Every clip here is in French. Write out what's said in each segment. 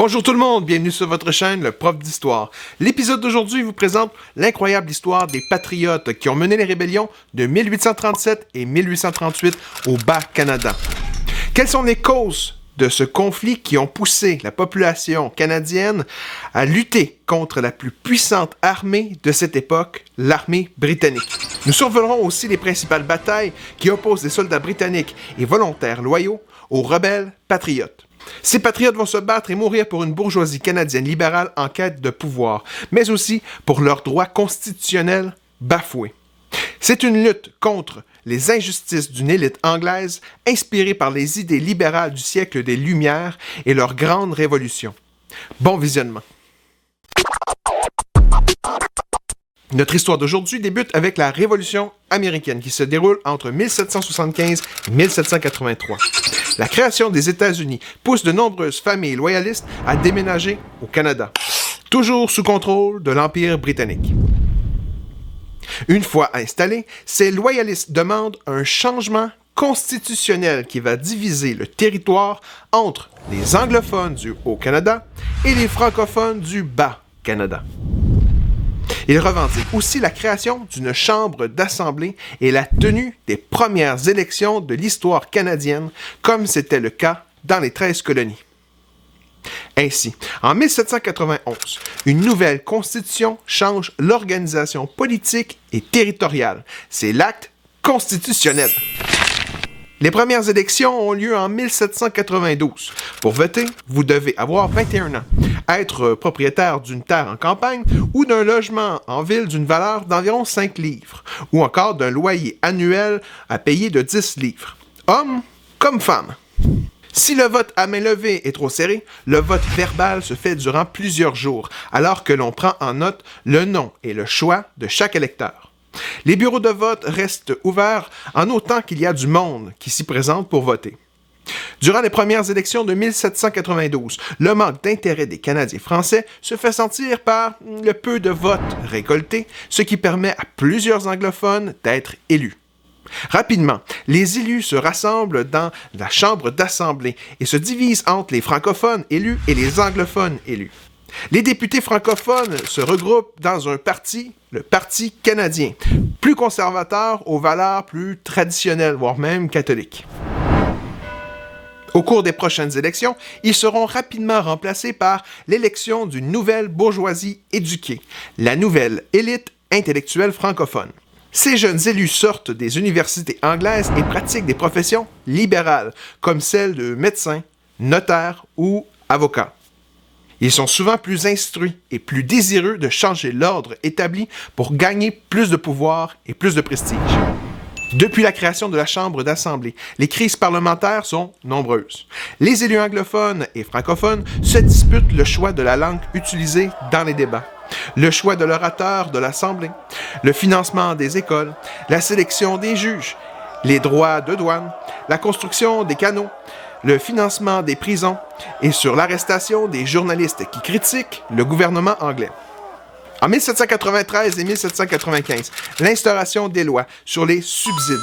Bonjour tout le monde, bienvenue sur votre chaîne, le prof d'histoire. L'épisode d'aujourd'hui vous présente l'incroyable histoire des Patriotes qui ont mené les rébellions de 1837 et 1838 au Bas-Canada. Quelles sont les causes de ce conflit qui ont poussé la population canadienne à lutter contre la plus puissante armée de cette époque, l'armée britannique? Nous survolerons aussi les principales batailles qui opposent les soldats britanniques et volontaires loyaux aux rebelles patriotes. Ces patriotes vont se battre et mourir pour une bourgeoisie canadienne libérale en quête de pouvoir, mais aussi pour leurs droits constitutionnels bafoués. C'est une lutte contre les injustices d'une élite anglaise inspirée par les idées libérales du siècle des Lumières et leur grande révolution. Bon visionnement. Notre histoire d'aujourd'hui débute avec la Révolution américaine qui se déroule entre 1775 et 1783. La création des États-Unis pousse de nombreuses familles loyalistes à déménager au Canada, toujours sous contrôle de l'Empire britannique. Une fois installés, ces loyalistes demandent un changement constitutionnel qui va diviser le territoire entre les anglophones du Haut-Canada et les francophones du Bas-Canada. Ils revendiquent aussi la création d'une chambre d'assemblée et la tenue des premières élections de l'histoire canadienne, comme c'était le cas dans les 13 colonies. Ainsi, en 1791, une nouvelle constitution change l'organisation politique et territoriale. C'est l'acte constitutionnel. Les premières élections ont lieu en 1792. Pour voter, vous devez avoir 21 ans, être propriétaire d'une terre en campagne ou d'un logement en ville d'une valeur d'environ 5 livres, ou encore d'un loyer annuel à payer de 10 livres, hommes comme femmes. Si le vote à main levée est trop serré, le vote verbal se fait durant plusieurs jours, alors que l'on prend en note le nom et le choix de chaque électeur. Les bureaux de vote restent ouverts en autant qu'il y a du monde qui s'y présente pour voter. Durant les premières élections de 1792, le manque d'intérêt des Canadiens français se fait sentir par le peu de votes récoltés, ce qui permet à plusieurs anglophones d'être élus. Rapidement, les élus se rassemblent dans la chambre d'assemblée et se divisent entre les francophones élus et les anglophones élus. Les députés francophones se regroupent dans un parti, le Parti canadien, plus conservateur aux valeurs plus traditionnelles, voire même catholiques. Au cours des prochaines élections, ils seront rapidement remplacés par l'élection d'une nouvelle bourgeoisie éduquée, la nouvelle élite intellectuelle francophone. Ces jeunes élus sortent des universités anglaises et pratiquent des professions libérales, comme celles de médecin, notaire ou avocat. Ils sont souvent plus instruits et plus désireux de changer l'ordre établi pour gagner plus de pouvoir et plus de prestige. Depuis la création de la Chambre d'Assemblée, les crises parlementaires sont nombreuses. Les élus anglophones et francophones se disputent le choix de la langue utilisée dans les débats, le choix de l'orateur de l'Assemblée, le financement des écoles, la sélection des juges, les droits de douane, la construction des canaux, le financement des prisons et sur l'arrestation des journalistes qui critiquent le gouvernement anglais. En 1793 et 1795, l'instauration des lois sur les subsides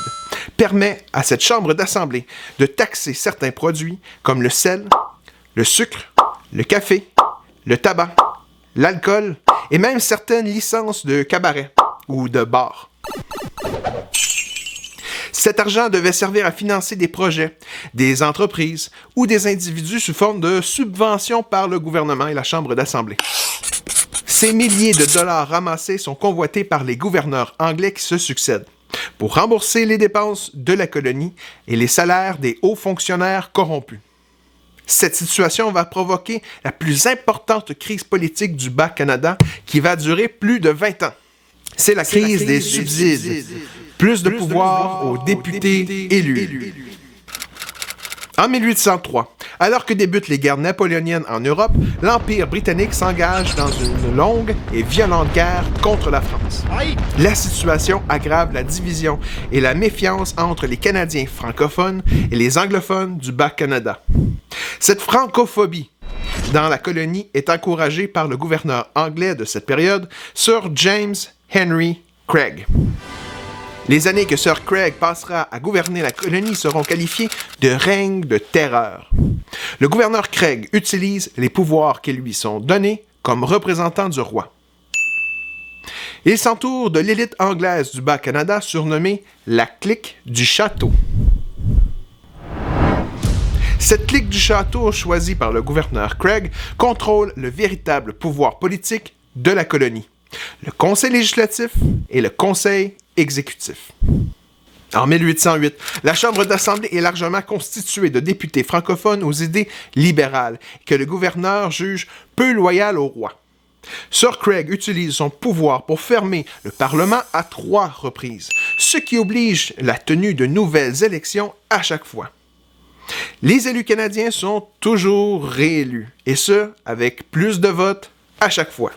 permet à cette chambre d'assemblée de taxer certains produits comme le sel, le sucre, le café, le tabac, l'alcool et même certaines licences de cabaret ou de bar. Cet argent devait servir à financer des projets, des entreprises ou des individus sous forme de subventions par le gouvernement et la Chambre d'Assemblée. Ces milliers de dollars ramassés sont convoités par les gouverneurs anglais qui se succèdent pour rembourser les dépenses de la colonie et les salaires des hauts fonctionnaires corrompus. Cette situation va provoquer la plus importante crise politique du Bas-Canada qui va durer plus de 20 ans. C'est la crise des subsides. Plus de pouvoir aux députés élus. En 1803, alors que débutent les guerres napoléoniennes en Europe, l'Empire britannique s'engage dans une longue et violente guerre contre la France. La situation aggrave la division et la méfiance entre les Canadiens francophones et les anglophones du Bas-Canada. Cette francophobie dans la colonie est encouragée par le gouverneur anglais de cette période, Sir James Henry Craig. Les années que Sir Craig passera à gouverner la colonie seront qualifiées de règne de terreur. Le gouverneur Craig utilise les pouvoirs qui lui sont donnés comme représentant du roi. Il s'entoure de l'élite anglaise du Bas-Canada surnommée la clique du château. Cette clique du château, choisie par le gouverneur Craig, contrôle le véritable pouvoir politique de la colonie, le conseil législatif et le conseil exécutif. En 1808, la Chambre d'Assemblée est largement constituée de députés francophones aux idées libérales que le gouverneur juge peu loyal au roi. Sir Craig utilise son pouvoir pour fermer le Parlement à 3 reprises, ce qui oblige la tenue de nouvelles élections à chaque fois. Les élus canadiens sont toujours réélus, et ce, avec plus de votes à chaque fois.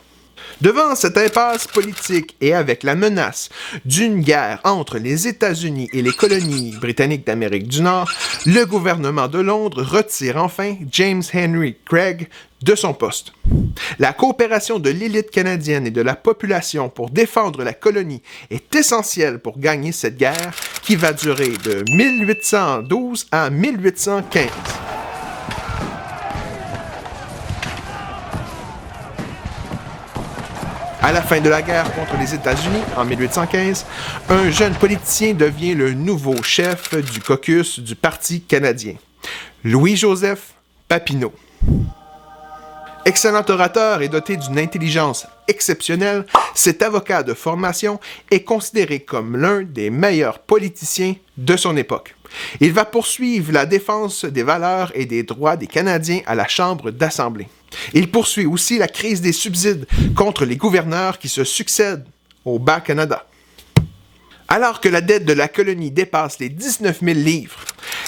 Devant cette impasse politique et avec la menace d'une guerre entre les États-Unis et les colonies britanniques d'Amérique du Nord, le gouvernement de Londres retire enfin James Henry Craig de son poste. La coopération de l'élite canadienne et de la population pour défendre la colonie est essentielle pour gagner cette guerre qui va durer de 1812 à 1815. À la fin de la guerre contre les États-Unis, en 1815, un jeune politicien devient le nouveau chef du caucus du Parti canadien, Louis-Joseph Papineau. Excellent orateur et doté d'une intelligence exceptionnelle, cet avocat de formation est considéré comme l'un des meilleurs politiciens de son époque. Il va poursuivre la défense des valeurs et des droits des Canadiens à la Chambre d'Assemblée. Il poursuit aussi la crise des subsides contre les gouverneurs qui se succèdent au Bas-Canada. Alors que la dette de la colonie dépasse les 19 000 livres,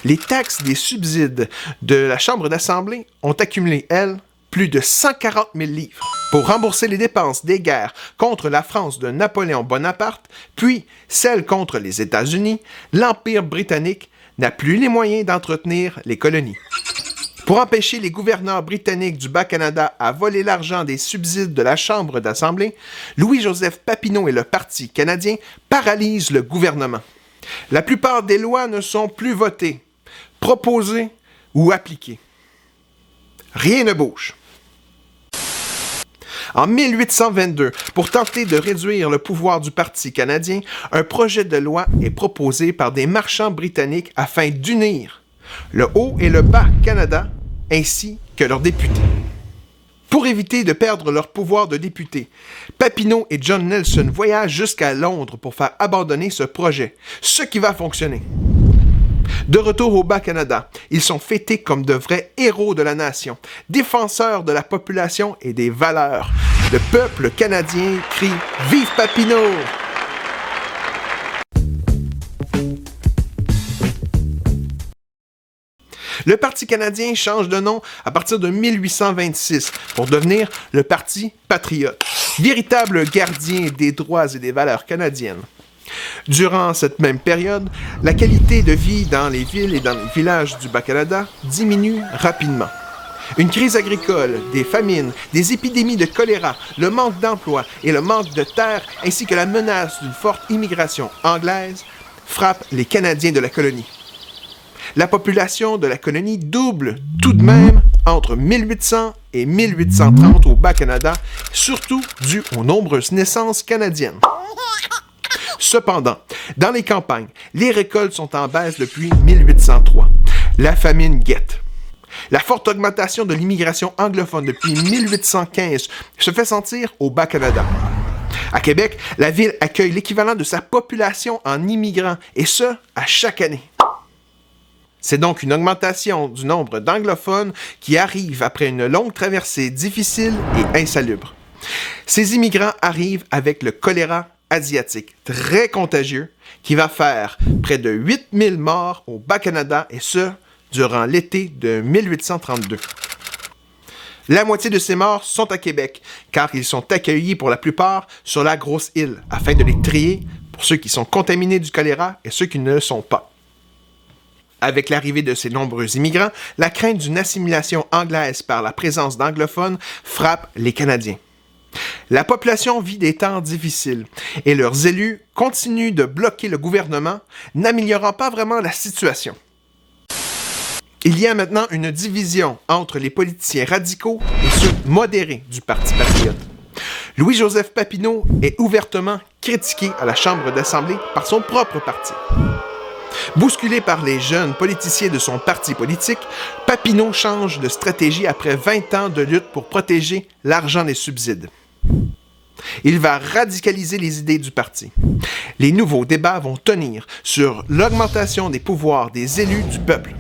les taxes des subsides de la Chambre d'Assemblée ont accumulé, elles, plus de 140 000 livres. Pour rembourser les dépenses des guerres contre la France de Napoléon Bonaparte, puis celles contre les États-Unis, l'Empire britannique n'a plus les moyens d'entretenir les colonies. Pour empêcher les gouverneurs britanniques du Bas-Canada à voler l'argent des subsides de la Chambre d'Assemblée, Louis-Joseph Papineau et le Parti canadien paralysent le gouvernement. La plupart des lois ne sont plus votées, proposées ou appliquées. Rien ne bouge. En 1822, pour tenter de réduire le pouvoir du Parti canadien, un projet de loi est proposé par des marchands britanniques afin d'unir le Haut et le Bas-Canada, ainsi que leurs députés. Pour éviter de perdre leur pouvoir de député, Papineau et John Nelson voyagent jusqu'à Londres pour faire abandonner ce projet, ce qui va fonctionner. De retour au Bas-Canada, ils sont fêtés comme de vrais héros de la nation, défenseurs de la population et des valeurs. Le peuple canadien crie « Vive Papineau !» Le Parti canadien change de nom à partir de 1826 pour devenir le Parti patriote, véritable gardien des droits et des valeurs canadiennes. Durant cette même période, la qualité de vie dans les villes et dans les villages du Bas-Canada diminue rapidement. Une crise agricole, des famines, des épidémies de choléra, le manque d'emploi et le manque de terre, ainsi que la menace d'une forte immigration anglaise, frappent les Canadiens de la colonie. La population de la colonie double tout de même entre 1800 et 1830 au Bas-Canada, surtout dû aux nombreuses naissances canadiennes. Cependant, dans les campagnes, les récoltes sont en baisse depuis 1803. La famine guette. La forte augmentation de l'immigration anglophone depuis 1815 se fait sentir au Bas-Canada. À Québec, la ville accueille l'équivalent de sa population en immigrants, et ce, à chaque année. C'est donc une augmentation du nombre d'anglophones qui arrivent après une longue traversée difficile et insalubre. Ces immigrants arrivent avec le choléra asiatique, très contagieux, qui va faire près de 8000 morts au Bas-Canada, et ce, durant l'été de 1832. La moitié de ces morts sont à Québec, car ils sont accueillis pour la plupart sur la Grosse Île, afin de les trier pour ceux qui sont contaminés du choléra et ceux qui ne le sont pas. Avec l'arrivée de ces nombreux immigrants, la crainte d'une assimilation anglaise par la présence d'anglophones frappe les Canadiens. La population vit des temps difficiles et leurs élus continuent de bloquer le gouvernement, n'améliorant pas vraiment la situation. Il y a maintenant une division entre les politiciens radicaux et ceux modérés du Parti patriote. Louis-Joseph Papineau est ouvertement critiqué à la Chambre d'Assemblée par son propre parti. Bousculé par les jeunes politiciens de son parti politique, Papineau change de stratégie après 20 ans de lutte pour protéger l'argent des subsides. Il va radicaliser les idées du parti. Les nouveaux débats vont tenir sur l'augmentation des pouvoirs des élus du peuple.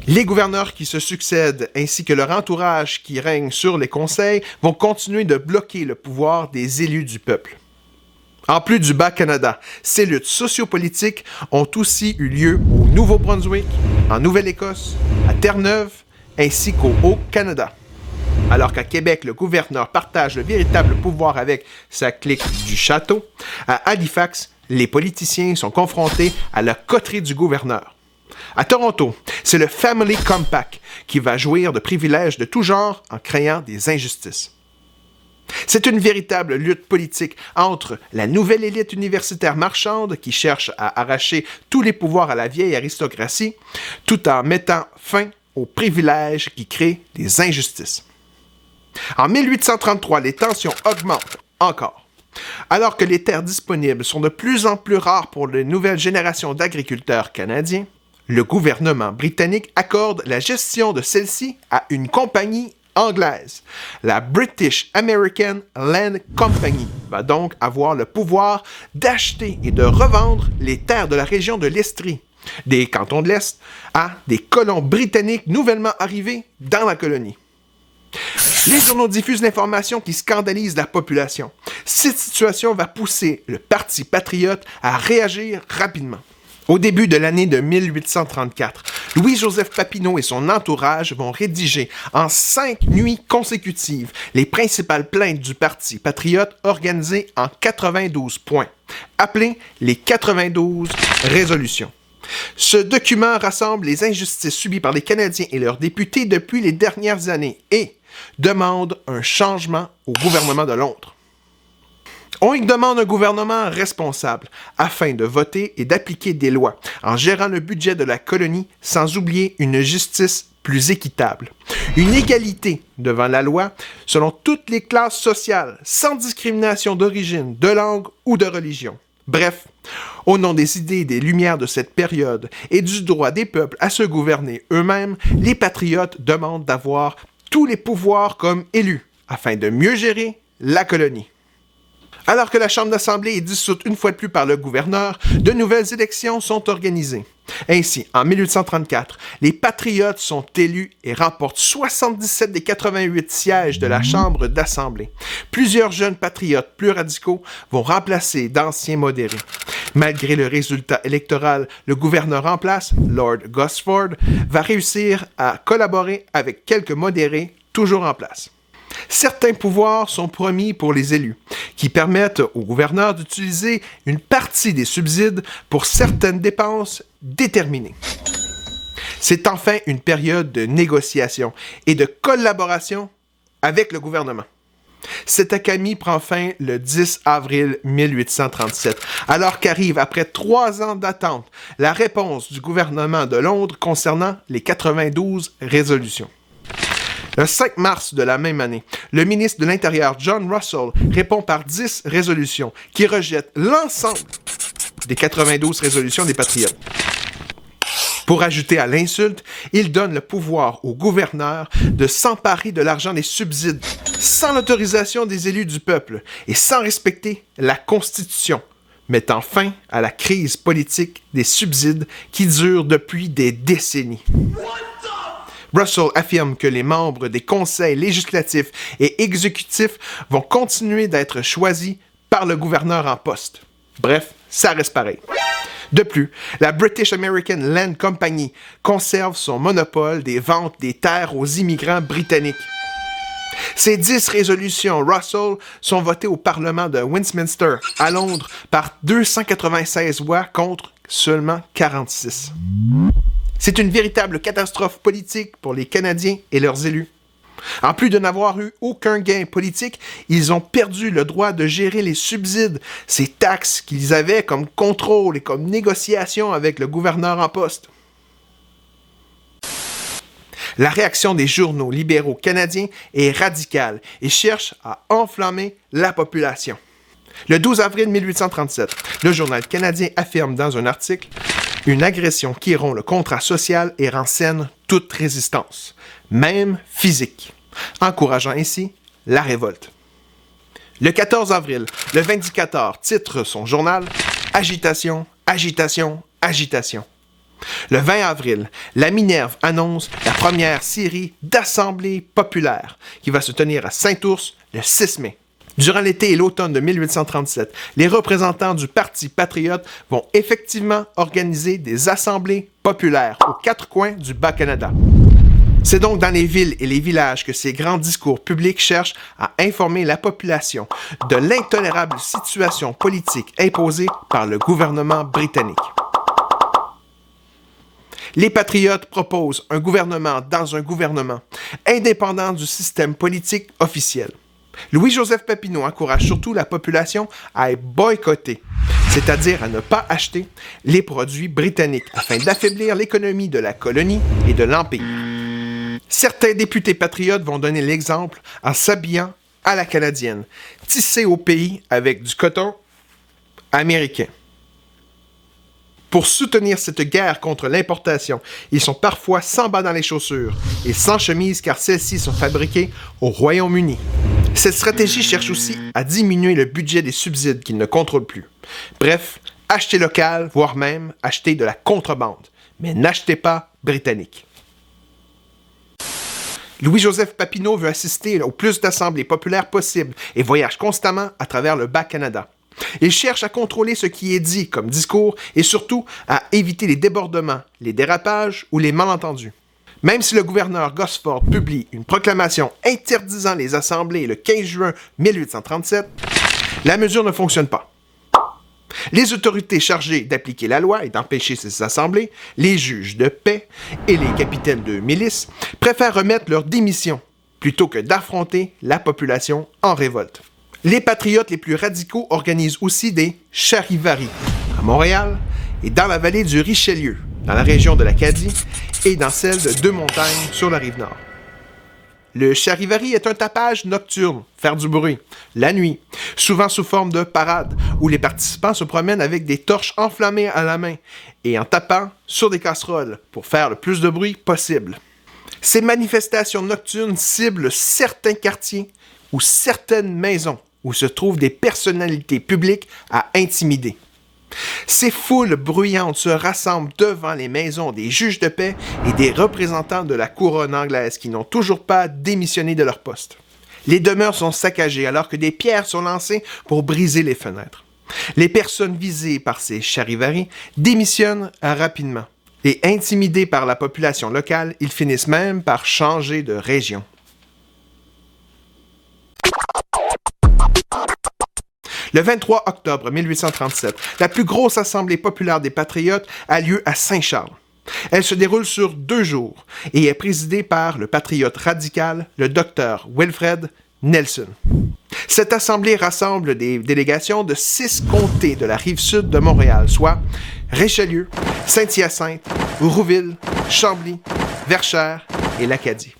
Les gouverneurs qui se succèdent ainsi que leur entourage qui règne sur les conseils vont continuer de bloquer le pouvoir des élus du peuple. En plus du Bas-Canada, ces luttes sociopolitiques ont aussi eu lieu au Nouveau-Brunswick, en Nouvelle-Écosse, à Terre-Neuve, ainsi qu'au Haut-Canada. Alors qu'à Québec, le gouverneur partage le véritable pouvoir avec sa clique du château, à Halifax, les politiciens sont confrontés à la coterie du gouverneur. À Toronto, c'est le Family Compact qui va jouir de privilèges de tout genre en créant des injustices. C'est une véritable lutte politique entre la nouvelle élite universitaire marchande qui cherche à arracher tous les pouvoirs à la vieille aristocratie, tout en mettant fin aux privilèges qui créent des injustices. En 1833, les tensions augmentent encore. Alors que les terres disponibles sont de plus en plus rares pour les nouvelles générations d'agriculteurs canadiens, le gouvernement britannique accorde la gestion de celle-ci à une compagnie anglaise. La British American Land Company va donc avoir le pouvoir d'acheter et de revendre les terres de la région de l'Estrie, des cantons de l'Est, à des colons britanniques nouvellement arrivés dans la colonie. Les journaux diffusent l'information qui scandalise la population. Cette situation va pousser le Parti patriote à réagir rapidement. Au début de l'année de 1834, Louis-Joseph Papineau et son entourage vont rédiger en 5 nuits consécutives les principales plaintes du Parti patriote organisées en 92 points, appelées les 92 résolutions. Ce document rassemble les injustices subies par les Canadiens et leurs députés depuis les dernières années et demande un changement au gouvernement de Londres. On y demande un gouvernement responsable afin de voter et d'appliquer des lois en gérant le budget de la colonie sans oublier une justice plus équitable. Une égalité devant la loi selon toutes les classes sociales, sans discrimination d'origine, de langue ou de religion. Bref, au nom des idées et des lumières de cette période et du droit des peuples à se gouverner eux-mêmes, les patriotes demandent d'avoir tous les pouvoirs comme élus afin de mieux gérer la colonie. Alors que la Chambre d'Assemblée est dissoute une fois de plus par le gouverneur, de nouvelles élections sont organisées. Ainsi, en 1834, les patriotes sont élus et remportent 77 des 88 sièges de la Chambre d'Assemblée. Plusieurs jeunes patriotes plus radicaux vont remplacer d'anciens modérés. Malgré le résultat électoral, le gouverneur en place, Lord Gosford, va réussir à collaborer avec quelques modérés toujours en place. Certains pouvoirs sont promis pour les élus, qui permettent au gouverneur d'utiliser une partie des subsides pour certaines dépenses déterminées. C'est enfin une période de négociation et de collaboration avec le gouvernement. Cet accalmie prend fin le 10 avril 1837, alors qu'arrive, après 3 ans d'attente, la réponse du gouvernement de Londres concernant les 92 résolutions. Le 5 mars de la même année, le ministre de l'Intérieur John Russell répond par 10 résolutions qui rejettent l'ensemble des 92 résolutions des Patriotes. Pour ajouter à l'insulte, il donne le pouvoir au gouverneur de s'emparer de l'argent des subsides sans l'autorisation des élus du peuple et sans respecter la Constitution, mettant fin à la crise politique des subsides qui dure depuis des décennies. Russell affirme que les membres des conseils législatifs et exécutifs vont continuer d'être choisis par le gouverneur en poste. Bref, ça reste pareil. De plus, la British American Land Company conserve son monopole des ventes des terres aux immigrants britanniques. Ces 10 résolutions Russell sont votées au Parlement de Westminster, à Londres, par 296 voix contre seulement 46. C'est une véritable catastrophe politique pour les Canadiens et leurs élus. En plus de n'avoir eu aucun gain politique, ils ont perdu le droit de gérer les subsides, ces taxes qu'ils avaient comme contrôle et comme négociation avec le gouverneur en poste. La réaction des journaux libéraux canadiens est radicale et cherche à enflammer la population. Le 12 avril 1837, le journal canadien affirme dans un article « Une agression qui rompt le contrat social et rend saine toute résistance, même physique », encourageant ainsi la révolte. Le 14 avril, le Vindicateur titre son journal « Agitation, agitation, agitation ». Le 20 avril, la Minerve annonce la première série d'assemblées populaires qui va se tenir à Saint-Ours le 6 mai. Durant l'été et l'automne de 1837, les représentants du Parti patriote vont effectivement organiser des assemblées populaires aux quatre coins du Bas-Canada. C'est donc dans les villes et les villages que ces grands discours publics cherchent à informer la population de l'intolérable situation politique imposée par le gouvernement britannique. Les patriotes proposent un gouvernement dans un gouvernement, indépendant du système politique officiel. Louis-Joseph Papineau encourage surtout la population à boycotter, c'est-à-dire à ne pas acheter les produits britanniques afin d'affaiblir l'économie de la colonie et de l'Empire. Certains députés patriotes vont donner l'exemple en s'habillant à la canadienne, tissés au pays avec du coton américain. Pour soutenir cette guerre contre l'importation, ils sont parfois sans bas dans les chaussures et sans chemise car celles-ci sont fabriquées au Royaume-Uni. Cette stratégie cherche aussi à diminuer le budget des subsides qu'ils ne contrôlent plus. Bref, achetez local, voire même achetez de la contrebande, mais n'achetez pas britannique. Louis-Joseph Papineau veut assister au plus d'assemblées populaires possibles et voyage constamment à travers le Bas-Canada. Il cherche à contrôler ce qui est dit comme discours et surtout à éviter les débordements, les dérapages ou les malentendus. Même si le gouverneur Gosford publie une proclamation interdisant les assemblées le 15 juin 1837, la mesure ne fonctionne pas. Les autorités chargées d'appliquer la loi et d'empêcher ces assemblées, les juges de paix et les capitaines de milice, préfèrent remettre leur démission plutôt que d'affronter la population en révolte. Les patriotes les plus radicaux organisent aussi des charivaris à Montréal et dans la vallée du Richelieu, dans la région de l'Acadie et dans celle de Deux-Montagnes sur la rive nord. Le charivari est un tapage nocturne, faire du bruit, la nuit, souvent sous forme de parade, où les participants se promènent avec des torches enflammées à la main et en tapant sur des casseroles pour faire le plus de bruit possible. Ces manifestations nocturnes ciblent certains quartiers ou certaines maisons où se trouvent des personnalités publiques à intimider. Ces foules bruyantes se rassemblent devant les maisons des juges de paix et des représentants de la couronne anglaise qui n'ont toujours pas démissionné de leur poste. Les demeures sont saccagées alors que des pierres sont lancées pour briser les fenêtres. Les personnes visées par ces charivaris démissionnent rapidement et intimidés par la population locale, ils finissent même par changer de région. Le 23 octobre 1837, la plus grosse assemblée populaire des patriotes a lieu à Saint-Charles. Elle se déroule sur 2 jours et est présidée par le patriote radical, le docteur Wilfred Nelson. Cette assemblée rassemble des délégations de 6 comtés de la rive sud de Montréal, soit Richelieu, Saint-Hyacinthe, Rouville, Chambly, Verchères et l'Acadie.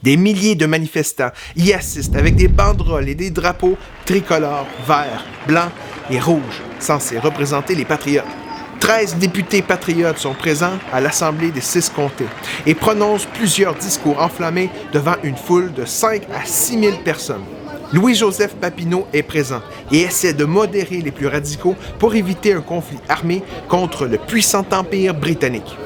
Des milliers de manifestants y assistent avec des banderoles et des drapeaux tricolores, verts, blancs et rouges, censés représenter les patriotes. 13 députés patriotes sont présents à l'Assemblée des 6 comtés et prononcent plusieurs discours enflammés devant une foule de 5 à 6 000 personnes. Louis-Joseph Papineau est présent et essaie de modérer les plus radicaux pour éviter un conflit armé contre le puissant empire britannique.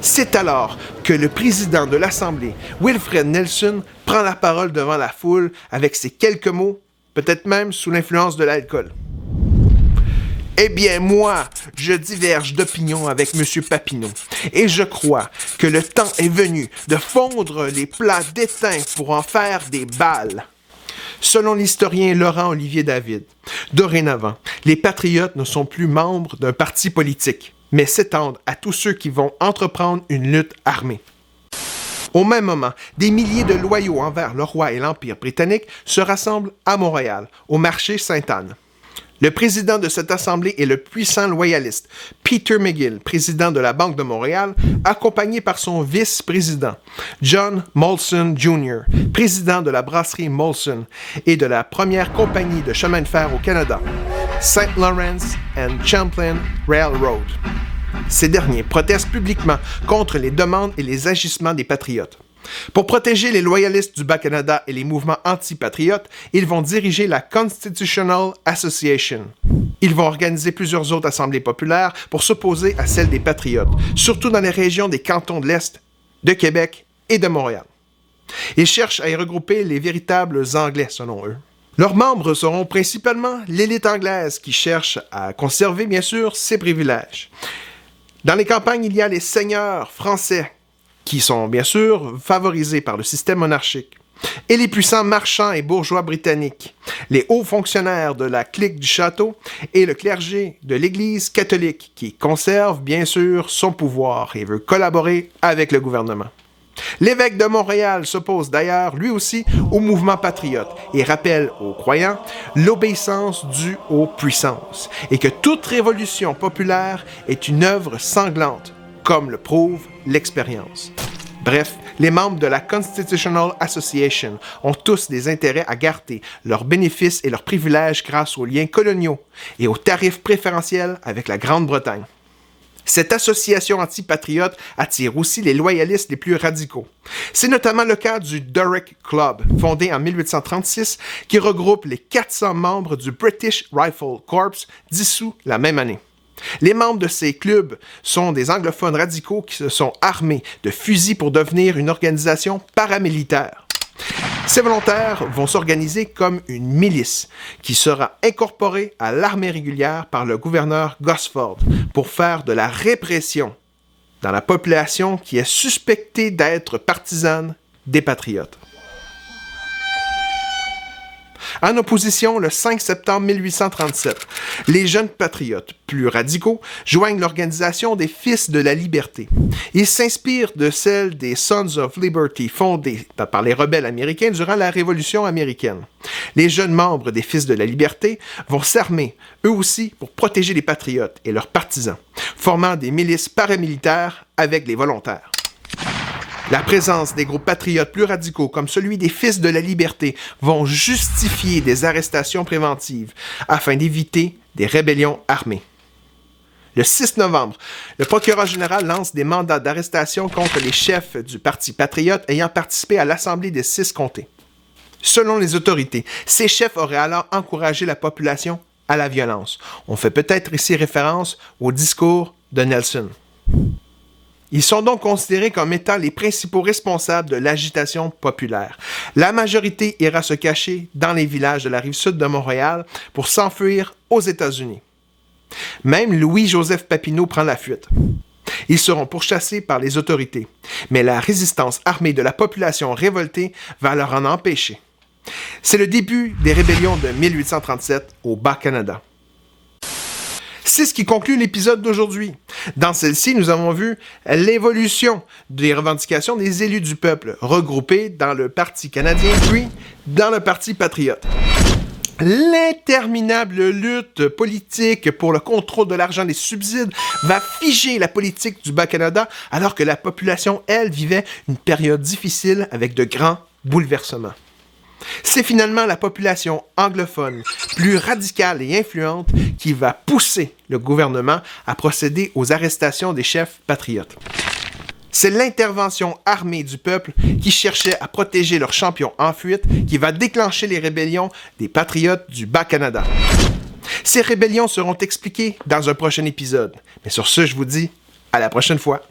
C'est alors que le président de l'Assemblée, Wilfred Nelson, prend la parole devant la foule avec ces quelques mots, peut-être même sous l'influence de l'alcool. « Eh bien, moi, je diverge d'opinion avec M. Papineau, et je crois que le temps est venu de fondre les plats d'étain pour en faire des balles. » Selon l'historien Laurent-Olivier David, dorénavant, les patriotes ne sont plus membres d'un parti politique, mais s'étendent à tous ceux qui vont entreprendre une lutte armée. Au même moment, des milliers de loyaux envers le roi et l'Empire britannique se rassemblent à Montréal, au marché Sainte-Anne. Le président de cette assemblée est le puissant loyaliste Peter McGill, président de la Banque de Montréal, accompagné par son vice-président John Molson Jr., président de la brasserie Molson et de la première compagnie de chemin de fer au Canada, St. Lawrence and Champlain Railroad. Ces derniers protestent publiquement contre les demandes et les agissements des patriotes. Pour protéger les loyalistes du Bas-Canada et les mouvements anti-patriotes, ils vont diriger la Constitutional Association. Ils vont organiser plusieurs autres assemblées populaires pour s'opposer à celles des patriotes, surtout dans les régions des cantons de l'Est, de Québec et de Montréal. Ils cherchent à y regrouper les véritables Anglais, selon eux. Leurs membres seront principalement l'élite anglaise qui cherche à conserver, bien sûr, ses privilèges. Dans les campagnes, il y a les seigneurs français, qui sont bien sûr favorisés par le système monarchique, et les puissants marchands et bourgeois britanniques, les hauts fonctionnaires de la clique du château et le clergé de l'Église catholique qui conserve bien sûr son pouvoir et veut collaborer avec le gouvernement. L'évêque de Montréal s'oppose d'ailleurs lui aussi au mouvement patriote et rappelle aux croyants l'obéissance due aux puissances et que toute révolution populaire est une œuvre sanglante, comme le prouve l'expérience. Bref, les membres de la Constitutional Association ont tous des intérêts à garder leurs bénéfices et leurs privilèges grâce aux liens coloniaux et aux tarifs préférentiels avec la Grande-Bretagne. Cette association antipatriote attire aussi les loyalistes les plus radicaux. C'est notamment le cas du Doric Club, fondé en 1836, qui regroupe les 400 membres du British Rifle Corps, dissous la même année. Les membres de ces clubs sont des anglophones radicaux qui se sont armés de fusils pour devenir une organisation paramilitaire. Ces volontaires vont s'organiser comme une milice qui sera incorporée à l'armée régulière par le gouverneur Gosford pour faire de la répression dans la population qui est suspectée d'être partisane des patriotes. En opposition, le 5 septembre 1837, les jeunes patriotes, plus radicaux, joignent l'organisation des Fils de la Liberté. Ils s'inspirent de celle des Sons of Liberty, fondée par les rebelles américains durant la Révolution américaine. Les jeunes membres des Fils de la Liberté vont s'armer, eux aussi, pour protéger les patriotes et leurs partisans, formant des milices paramilitaires avec les volontaires. La présence des groupes patriotes plus radicaux, comme celui des Fils de la Liberté, vont justifier des arrestations préventives afin d'éviter des rébellions armées. Le 6 novembre, le procureur général lance des mandats d'arrestation contre les chefs du Parti patriote ayant participé à l'Assemblée des 6 comtés. Selon les autorités, ces chefs auraient alors encouragé la population à la violence. On fait peut-être ici référence au discours de Nelson. Ils sont donc considérés comme étant les principaux responsables de l'agitation populaire. La majorité ira se cacher dans les villages de la rive-sud de Montréal pour s'enfuir aux États-Unis. Même Louis-Joseph Papineau prend la fuite. Ils seront pourchassés par les autorités, mais la résistance armée de la population révoltée va leur en empêcher. C'est le début des rébellions de 1837 au Bas-Canada. C'est ce qui conclut l'épisode d'aujourd'hui. Dans celle-ci, nous avons vu l'évolution des revendications des élus du peuple regroupés dans le Parti canadien puis dans le Parti patriote. L'interminable lutte politique pour le contrôle de l'argent des subsides va figer la politique du Bas-Canada alors que la population, elle, vivait une période difficile avec de grands bouleversements. C'est finalement la population anglophone, plus radicale et influente, qui va pousser le gouvernement à procéder aux arrestations des chefs patriotes. C'est l'intervention armée du peuple qui cherchait à protéger leur champion en fuite qui va déclencher les rébellions des patriotes du Bas-Canada. Ces rébellions seront expliquées dans un prochain épisode. Mais sur ce, je vous dis à la prochaine fois.